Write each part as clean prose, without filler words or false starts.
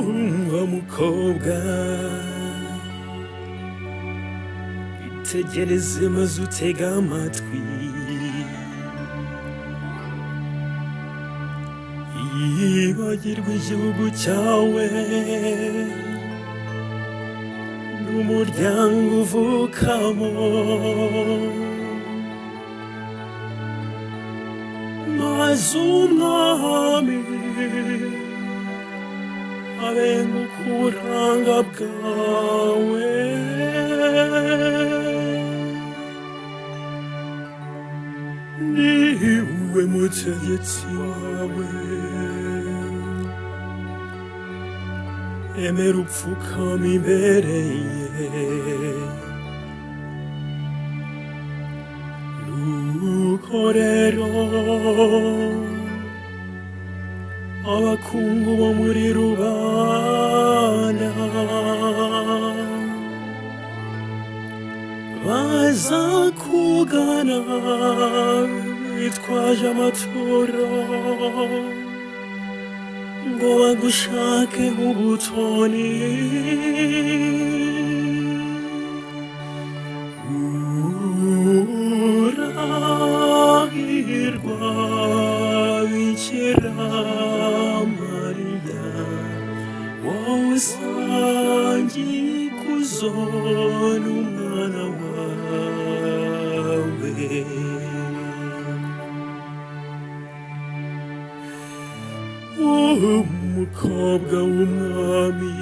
umva mukobwa, itegereze maze utega amatwi, yibagirwa igihugu cyawe n'umuryango uvukamo, maze umwami abenguka uburanga bwawe, niwe mutegetsi wawe, emera upfukama imbere ye, nuko rero abakungu bo muri rubanda baza kugana bitwaje amaturo ngo bagushake ubutoni, urahirwa bikira Mariya, wowe usangiye ikuzo n'umwana wawe. Umukobwa w'umwami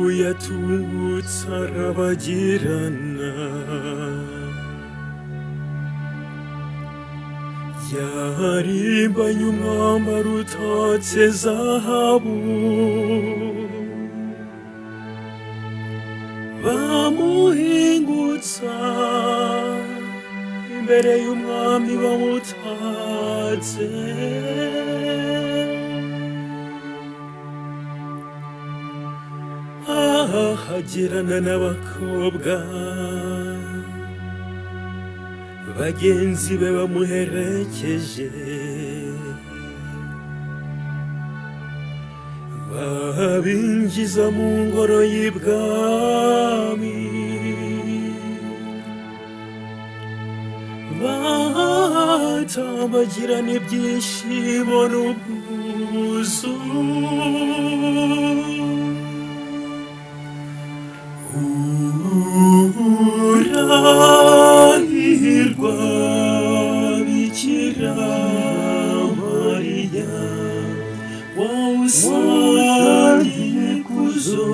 uyatungutse arabagirana, yarimbanye umwambaro utatse zahabu, bamuhingutsa imbere y'umwami bamutatse, ahagirana n'abakobwa bagenzi be bamuherekeje, babinjiza mu ngoro y'ibwami, batambagirana ibyishimo n'ubwuzu, urahirwa bikira Mariya, wowe usangiye ikuzo